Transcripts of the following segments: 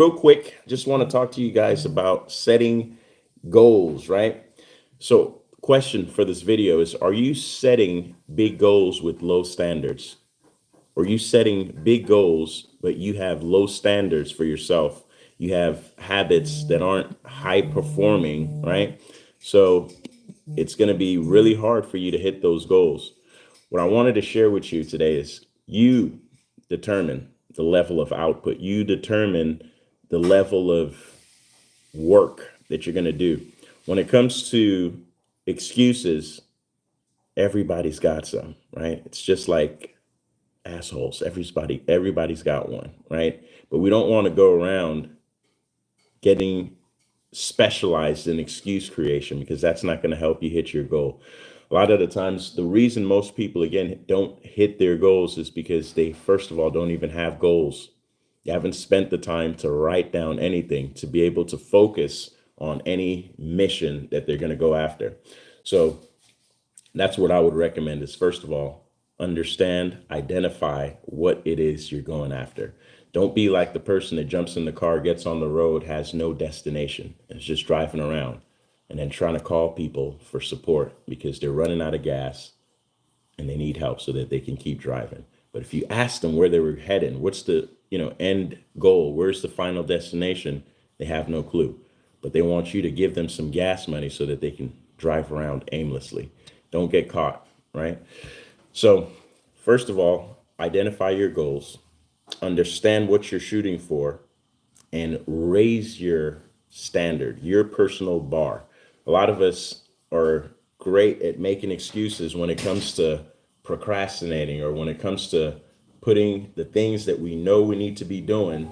Real quick, just want to talk to you guys about setting goals, right? So, question for this video is, are you setting big goals with low standards? Or are you setting big goals, but you have low standards for yourself? You have habits that aren't high performing, right? So, it's going to be really hard for you to hit those goals. What I wanted to share with you today is you determine the level of output. You determine the level of work that you're going to do. When it comes to excuses, everybody's got some, right? It's just like assholes. Everybody's got one, right? But we don't want to go around getting specialized in excuse creation because that's not going to help you hit your goal. A lot of the times, the reason most people, again, don't hit their goals is because they, first of all, don't even have goals. You haven't spent the time to write down anything to be able to focus on any mission that they're going to go after. So that's what I would recommend is, first of all, understand, identify what it is you're going after. Don't be like the person that jumps in the car, gets on the road, has no destination, and is just driving around and then trying to call people for support because they're running out of gas and they need help so that they can keep driving. But if you ask them where they were heading, what's the, end goal, where's the final destination, they have no clue. But they want you to give them some gas money so that they can drive around aimlessly. Don't get caught, right? So, first of all, identify your goals, understand what you're shooting for, and raise your standard, your personal bar. A lot of us are great at making excuses when it comes to procrastinating or when it comes to putting the things that we know we need to be doing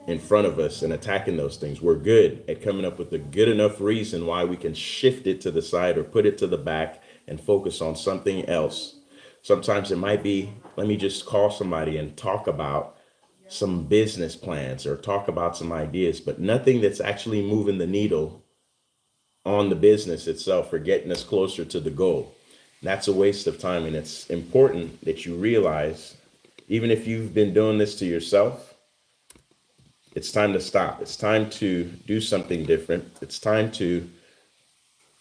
in front of us and attacking those things. We're good at coming up with a good enough reason why we can shift it to the side or put it to the back and focus on something else. Sometimes it might be, let me just call somebody and talk about some business plans or talk about some ideas, but nothing that's actually moving the needle on the business itself or getting us closer to the goal. That's a waste of time. And it's important that you realize, even if you've been doing this to yourself, it's time to stop. It's time to do something different. It's time to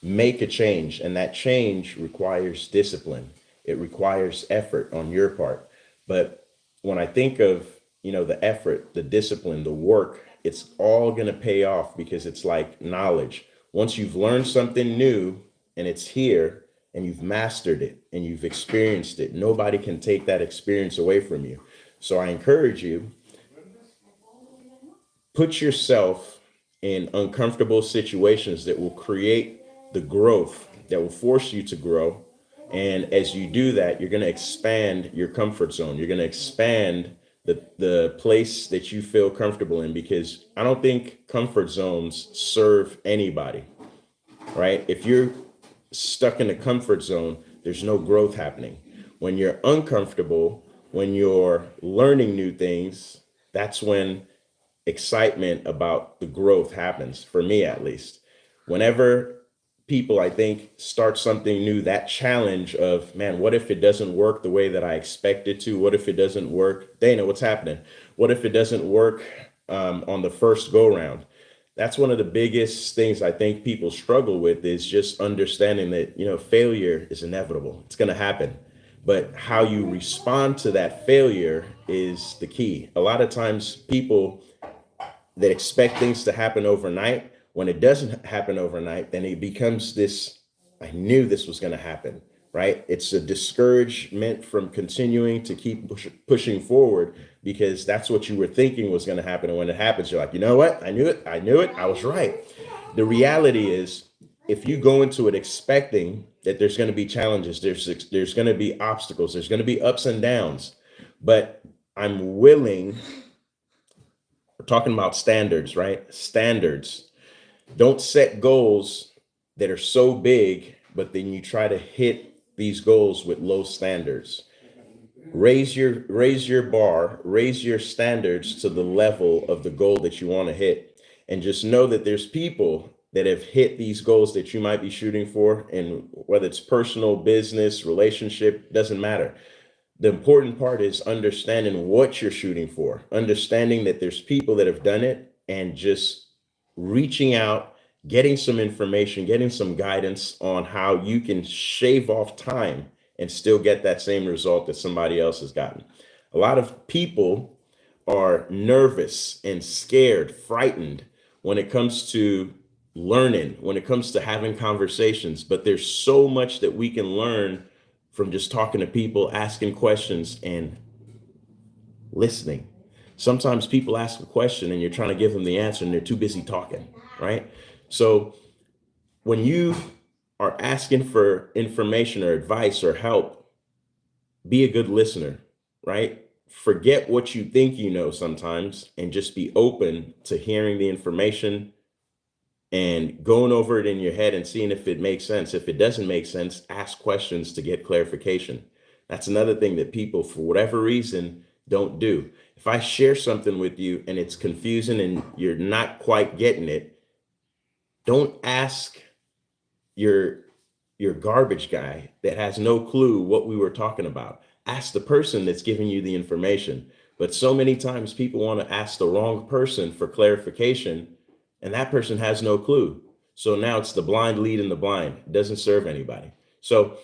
make a change. And that change requires discipline. It requires effort on your part. But when I think of, the effort, the discipline, the work, it's all going to pay off because it's like knowledge. Once you've learned something new and it's here and you've mastered it and you've experienced it, nobody can take that experience away from you. So I encourage you, put yourself in uncomfortable situations that will create the growth, that will force you to grow. And as you do that, you're going to expand your comfort zone. You're going to expand the place that you feel comfortable in, because I don't think comfort zones serve anybody, right? If you're stuck in a comfort zone, there's no growth happening. When you're uncomfortable, when you're learning new things, that's when excitement about the growth happens, for me at least. Whenever people, I think, start something new, that challenge of, man, what if it doesn't work the way that I expect it to? What if it doesn't work? Dana, what's happening? What if it doesn't work on the first go round? That's one of the biggest things I think people struggle with, is just understanding that, failure is inevitable. It's going to happen. But how you respond to that failure is the key. A lot of times people that expect things to happen overnight, when it doesn't happen overnight, then it becomes this, I knew this was going to happen, right? It's a discouragement from continuing to keep pushing forward because that's what you were thinking was going to happen. And when it happens, you're like, you know what? I knew it. I was right. The reality is, if you go into it expecting that there's going to be challenges, there's going to be obstacles, there's going to be ups and downs, but I'm willing, we're talking about standards, right? Standards. Don't set goals that are so big, but then you try to hit these goals with low standards. Raise your bar, raise your standards to the level of the goal that you want to hit. And just know that there's people that have hit these goals that you might be shooting for, and whether it's personal, business, relationship, doesn't matter. The important part is understanding what you're shooting for, understanding that there's people that have done it, and just reaching out, getting some information, getting some guidance on how you can shave off time and still get that same result that somebody else has gotten. A lot of people are nervous and scared, frightened when it comes to learning, when it comes to having conversations, but there's so much that we can learn from just talking to people, asking questions, and listening. Sometimes people ask a question and you're trying to give them the answer and they're too busy talking, right? So when you are asking for information or advice or help, be a good listener, right? Forget what you think you know sometimes and just be open to hearing the information and going over it in your head and seeing if it makes sense. If it doesn't make sense, ask questions to get clarification. That's another thing that people, for whatever reason, don't do. If I share something with you and it's confusing and you're not quite getting it, don't ask your garbage guy that has no clue what we were talking about. Ask the person that's giving you the information. But so many times people want to ask the wrong person for clarification, and that person has no clue. So now it's the blind leading the blind. It doesn't serve anybody. So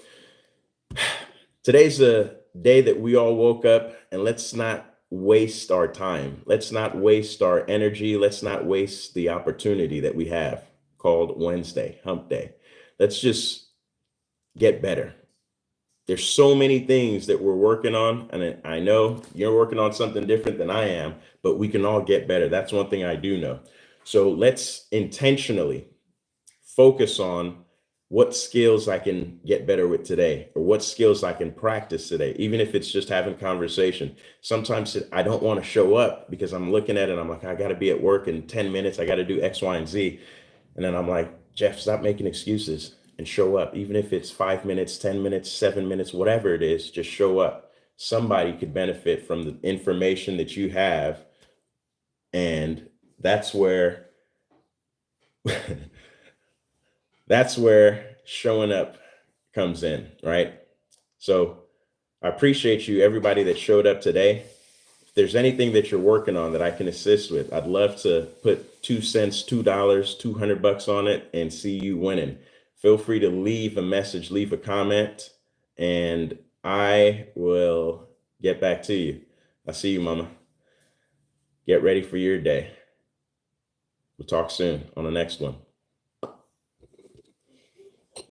today's a day that we all woke up, and let's not waste our time. Let's not waste our energy. Let's not waste the opportunity that we have called Wednesday, Hump Day. Let's just get better. There's so many things that we're working on, and I know you're working on something different than I am, but we can all get better. That's one thing I do know. So let's intentionally focus on what skills I can get better with today, or what skills I can practice today, even if it's just having conversation. Sometimes I don't want to show up because I'm looking at it and I'm like, I got to be at work in 10 minutes. I got to do X, Y, and Z. And then I'm like, Jeff, stop making excuses and show up. Even if it's 5 minutes, 10 minutes, 7 minutes, whatever it is, just show up. Somebody could benefit from the information that you have. And that's where that's where showing up comes in, right? So I appreciate you, everybody that showed up today. If there's anything that you're working on that I can assist with, I'd love to put 2 cents, $2, $200 on it and see you winning. Feel free to leave a message, leave a comment, and I will get back to you. I'll see you, mama. Get ready for your day. We'll talk soon on the next one.